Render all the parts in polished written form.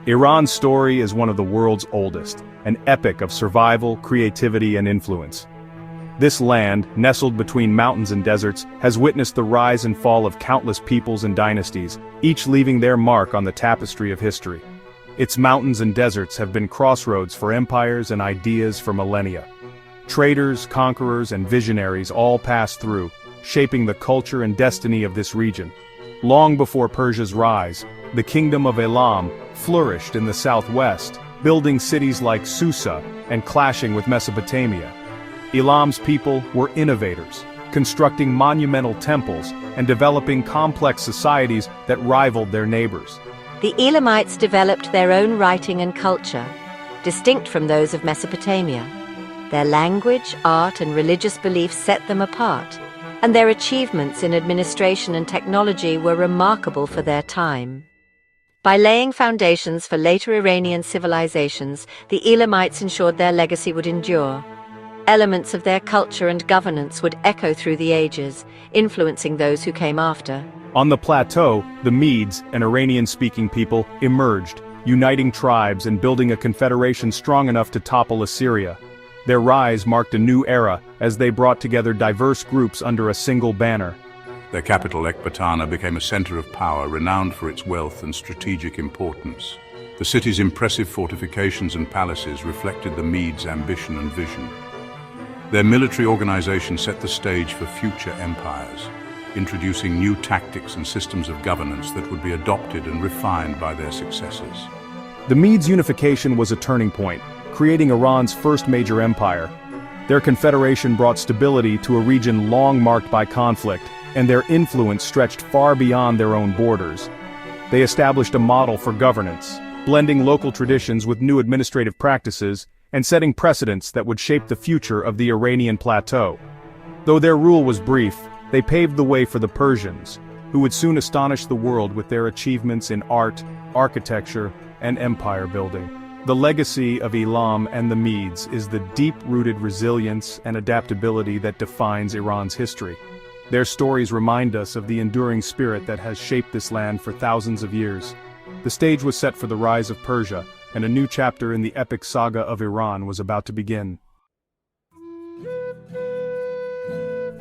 Iran's story is one of the world's oldest, an epic of survival, creativity, and influence. This land, nestled between mountains and deserts, has witnessed the rise and fall of countless peoples and dynasties, each leaving their mark on the tapestry of history. Its mountains and deserts have been crossroads for empires and ideas for millennia. Traders, conquerors, and visionaries all passed through, shaping the culture and destiny of this region. Long before Persia's rise, the kingdom of Elam flourished in the southwest, building cities like Susa and clashing with Mesopotamia. Elam's people were innovators, constructing monumental temples and developing complex societies that rivaled their neighbors. The Elamites developed their own writing and culture, distinct from those of Mesopotamia. Their language, art, and religious beliefs set them apart, and their achievements in administration and technology were remarkable for their time. By laying foundations for later Iranian civilizations, the Elamites ensured their legacy would endure. Elements of their culture and governance would echo through the ages, influencing those who came after. On the plateau, the Medes, an Iranian-speaking people, emerged, uniting tribes and building a confederation strong enough to topple Assyria. Their rise marked a new era as they brought together diverse groups under a single banner. Their capital, Ecbatana, became a center of power renowned for its wealth and strategic importance. The city's impressive fortifications and palaces reflected the Medes' ambition and vision. Their military organization set the stage for future empires, introducing new tactics and systems of governance that would be adopted and refined by their successors. The Medes' unification was a turning point, creating Iran's first major empire. Their confederation brought stability to a region long marked by conflict, and their influence stretched far beyond their own borders. They established a model for governance, blending local traditions with new administrative practices, and setting precedents that would shape the future of the Iranian plateau. Though their rule was brief, they paved the way for the Persians, who would soon astonish the world with their achievements in art, architecture, and empire building. The legacy of Elam and the Medes is the deep-rooted resilience and adaptability that defines Iran's history. Their stories remind us of the enduring spirit that has shaped this land for thousands of years. The stage was set for the rise of Persia, and a new chapter in the epic saga of Iran was about to begin.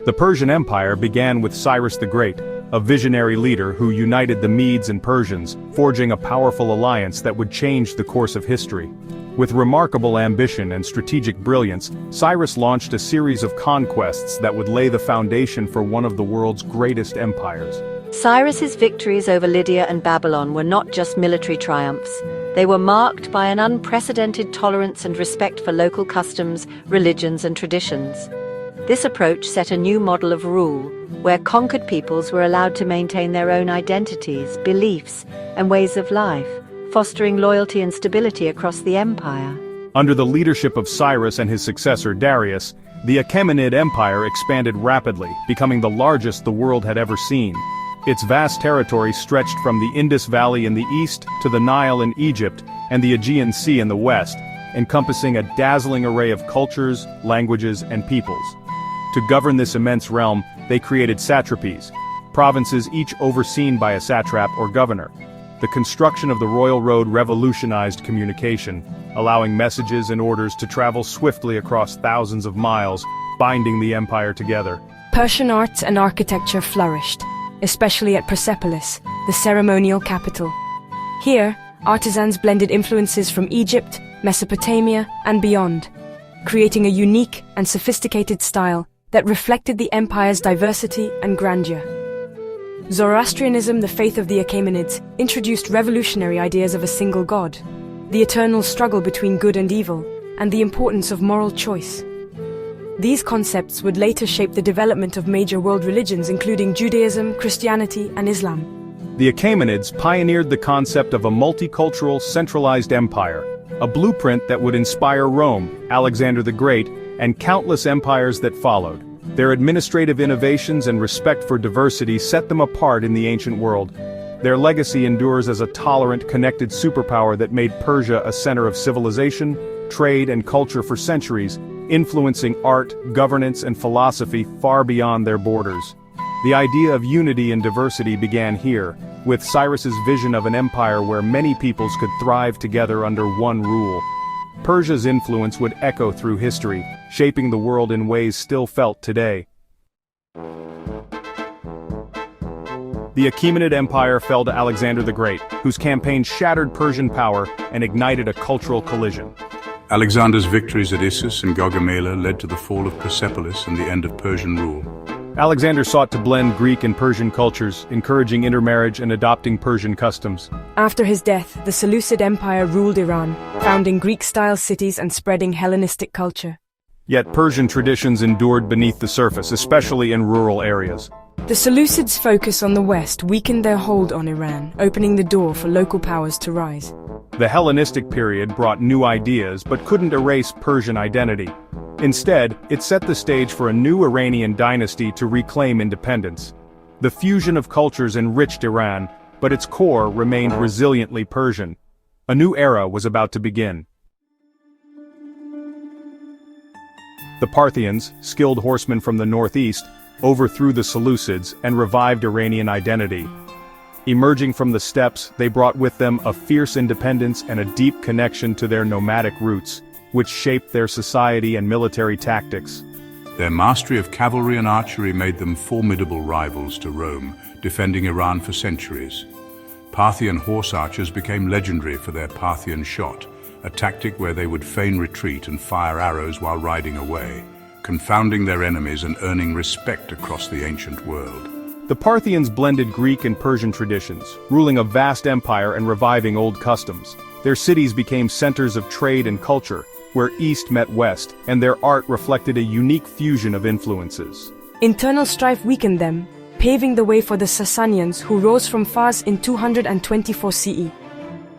The Persian Empire began with Cyrus the Great, a visionary leader who united the Medes and Persians, forging a powerful alliance that would change the course of history. With remarkable ambition and strategic brilliance, Cyrus launched a series of conquests that would lay the foundation for one of the world's greatest empires. Cyrus's victories over Lydia and Babylon were not just military triumphs. They were marked by an unprecedented tolerance and respect for local customs, religions, and traditions. This approach set a new model of rule, where conquered peoples were allowed to maintain their own identities, beliefs, and ways of life, fostering loyalty and stability across the empire. Under the leadership of Cyrus and his successor Darius, the Achaemenid Empire expanded rapidly, becoming the largest the world had ever seen. Its vast territory stretched from the Indus Valley in the east to the Nile in Egypt and the Aegean Sea in the west, encompassing a dazzling array of cultures, languages, and peoples. To govern this immense realm, they created satrapies, provinces each overseen by a satrap or governor. The construction of the royal road revolutionized communication, allowing messages and orders to travel swiftly across thousands of miles, binding the empire together. Persian art and architecture flourished, especially at Persepolis, the ceremonial capital. Here, artisans blended influences from Egypt, Mesopotamia, and beyond, creating a unique and sophisticated style that reflected the empire's diversity and grandeur. Zoroastrianism, the faith of the Achaemenids, introduced revolutionary ideas of a single god, the eternal struggle between good and evil, and the importance of moral choice. These concepts would later shape the development of major world religions including Judaism, Christianity, and Islam. The Achaemenids pioneered the concept of a multicultural, centralized empire, a blueprint that would inspire Rome, Alexander the Great, and countless empires that followed. Their administrative innovations and respect for diversity set them apart in the ancient world. Their legacy endures as a tolerant, connected superpower that made Persia a center of civilization, trade, and culture for centuries, influencing art, governance, and philosophy far beyond their borders. The idea of unity and diversity began here, with Cyrus's vision of an empire where many peoples could thrive together under one rule. Persia's influence would echo through history, shaping the world in ways still felt today. The Achaemenid Empire fell to Alexander the Great, whose campaign shattered Persian power and ignited a cultural collision. Alexander's victories at Issus and Gaugamela led to the fall of Persepolis and the end of Persian rule. Alexander sought to blend Greek and Persian cultures, encouraging intermarriage and adopting Persian customs. After his death, the Seleucid Empire ruled Iran, founding Greek-style cities and spreading Hellenistic culture. Yet Persian traditions endured beneath the surface, especially in rural areas. The Seleucids' focus on the West weakened their hold on Iran, opening the door for local powers to rise. The Hellenistic period brought new ideas but couldn't erase Persian identity. Instead, it set the stage for a new Iranian dynasty to reclaim independence. The fusion of cultures enriched Iran, but its core remained resiliently Persian. A new era was about to begin. The Parthians, skilled horsemen from the northeast, overthrew the Seleucids and revived Iranian identity. Emerging from the steppes, they brought with them a fierce independence and a deep connection to their nomadic roots, which shaped their society and military tactics. Their mastery of cavalry and archery made them formidable rivals to Rome, defending Iran for centuries. Parthian horse archers became legendary for their Parthian shot, a tactic where they would feign retreat and fire arrows while riding away, confounding their enemies and earning respect across the ancient world. The Parthians blended Greek and Persian traditions, ruling a vast empire and reviving old customs. Their cities became centers of trade and culture, where East met West, and their art reflected a unique fusion of influences. Internal strife weakened them, paving the way for the Sasanians, who rose from Fars in 224 CE.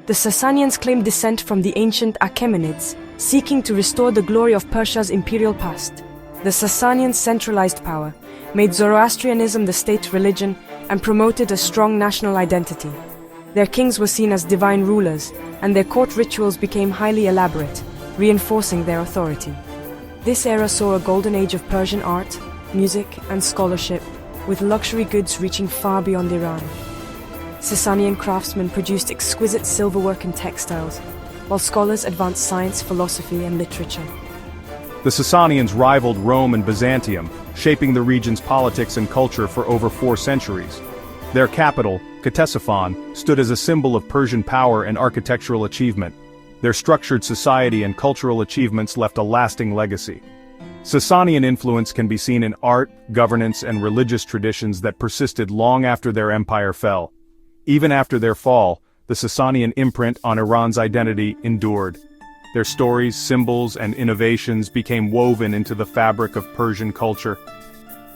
The Sasanians claimed descent from the ancient Achaemenids, seeking to restore the glory of Persia's imperial past. The Sasanians centralized power, made Zoroastrianism the state religion, and promoted a strong national identity. Their kings were seen as divine rulers, and their court rituals became highly elaborate, reinforcing their authority. This era saw a golden age of Persian art, music, and scholarship, with luxury goods reaching far beyond Iran. Sasanian craftsmen produced exquisite silverwork and textiles, while scholars advanced science, philosophy, and literature. The Sasanians rivaled Rome and Byzantium, shaping the region's politics and culture for over 4 centuries. Their capital, Ctesiphon, stood as a symbol of Persian power and architectural achievement. Their structured society and cultural achievements left a lasting legacy. Sasanian influence can be seen in art, governance, and religious traditions that persisted long after their empire fell. Even after their fall, the Sasanian imprint on Iran's identity endured. Their stories, symbols, and innovations became woven into the fabric of Persian culture.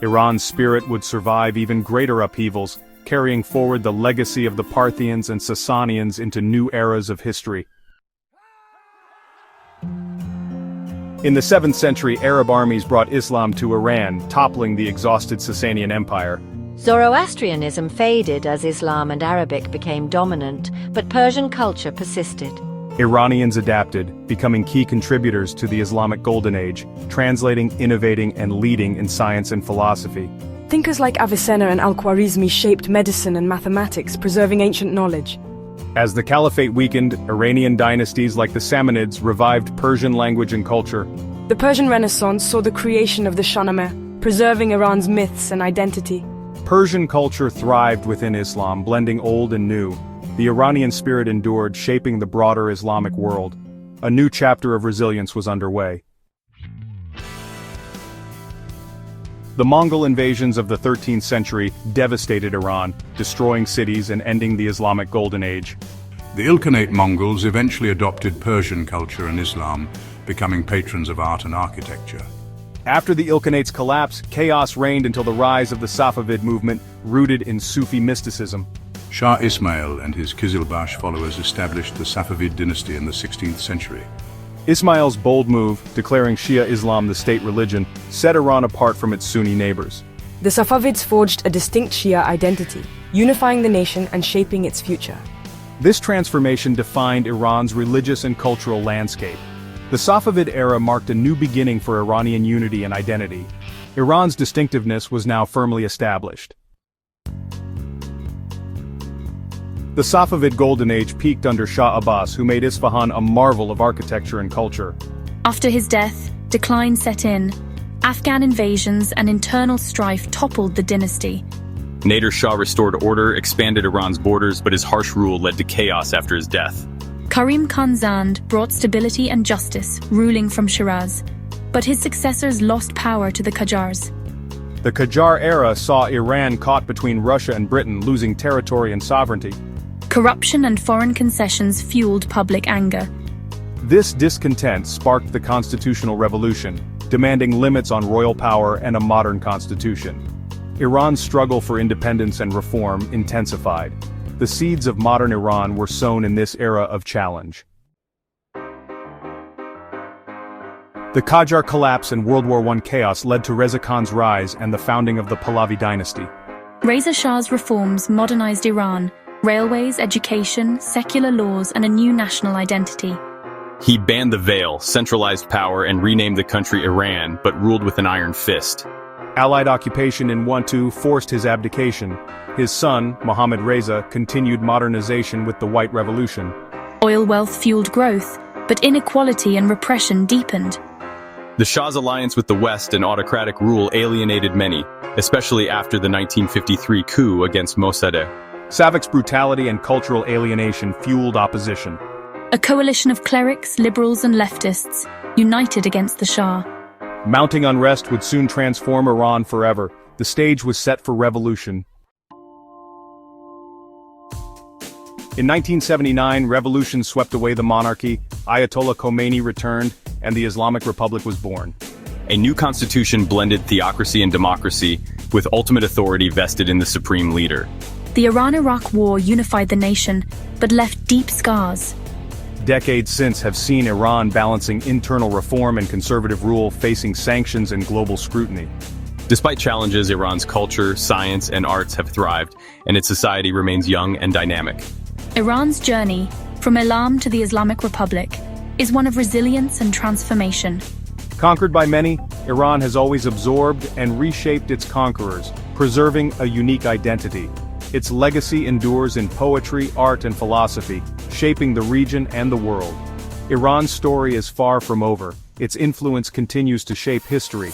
Iran's spirit would survive even greater upheavals, carrying forward the legacy of the Parthians and Sasanians into new eras of history. In the 7th century, Arab armies brought Islam to Iran, toppling the exhausted Sasanian Empire. Zoroastrianism faded as Islam and Arabic became dominant, but Persian culture persisted. Iranians adapted, becoming key contributors to the Islamic Golden Age, translating, innovating, and leading in science and philosophy. Thinkers like Avicenna and Al-Khwarizmi shaped medicine and mathematics, preserving ancient knowledge. As the caliphate weakened, Iranian dynasties like the Samanids revived Persian language and culture. The Persian Renaissance saw the creation of the Shahnameh, preserving Iran's myths and identity. Persian culture thrived within Islam, blending old and new. The Iranian spirit endured, shaping the broader Islamic world. A new chapter of resilience was underway. The Mongol invasions of the 13th century devastated Iran, destroying cities and ending the Islamic Golden Age. The Ilkhanate Mongols eventually adopted Persian culture and Islam, becoming patrons of art and architecture. After the Ilkhanate's collapse, chaos reigned until the rise of the Safavid movement, rooted in Sufi mysticism. Shah Ismail and his Qizilbash followers established the Safavid dynasty in the 16th century. Ismail's bold move, declaring Shia Islam the state religion, set Iran apart from its Sunni neighbors. The Safavids forged a distinct Shia identity, unifying the nation and shaping its future. This transformation defined Iran's religious and cultural landscape. The Safavid era marked a new beginning for Iranian unity and identity. Iran's distinctiveness was now firmly established. The Safavid Golden Age peaked under Shah Abbas, who made Isfahan a marvel of architecture and culture. After his death, decline set in. Afghan invasions and internal strife toppled the dynasty. Nader Shah restored order, expanded Iran's borders, but his harsh rule led to chaos after his death. Karim Khan Zand brought stability and justice, ruling from Shiraz. But his successors lost power to the Qajars. The Qajar era saw Iran caught between Russia and Britain, losing territory and sovereignty. Corruption and foreign concessions fueled public anger. This discontent sparked the Constitutional Revolution, demanding limits on royal power and a modern constitution. Iran's struggle for independence and reform intensified. The seeds of modern Iran were sown in this era of challenge. The Qajar collapse and World War I chaos led to Reza Khan's rise and the founding of the Pahlavi dynasty. Reza Shah's reforms modernized Iran: railways, education, secular laws, and a new national identity. He banned the veil, centralized power, and renamed the country Iran, but ruled with an iron fist. Allied occupation in 1-2 forced his abdication. His son, Mohammad Reza, continued modernization with the White Revolution. Oil wealth fueled growth, but inequality and repression deepened. The Shah's alliance with the West and autocratic rule alienated many, especially after the 1953 coup against Mossadegh. Savik's brutality and cultural alienation fueled opposition. A coalition of clerics, liberals, and leftists united against the Shah. Mounting unrest would soon transform Iran forever. The stage was set for revolution. In 1979, revolution swept away the monarchy, Ayatollah Khomeini returned, and the Islamic Republic was born. A new constitution blended theocracy and democracy, with ultimate authority vested in the supreme leader. The Iran-Iraq War unified the nation, but left deep scars. Decades since have seen Iran balancing internal reform and conservative rule, facing sanctions and global scrutiny. Despite challenges, Iran's culture, science, and arts have thrived, and its society remains young and dynamic. Iran's journey, from Elam to the Islamic Republic, is one of resilience and transformation. Conquered by many, Iran has always absorbed and reshaped its conquerors, preserving a unique identity. Its legacy endures in poetry, art, and philosophy, shaping the region and the world. Iran's story is far from over. Its influence continues to shape history.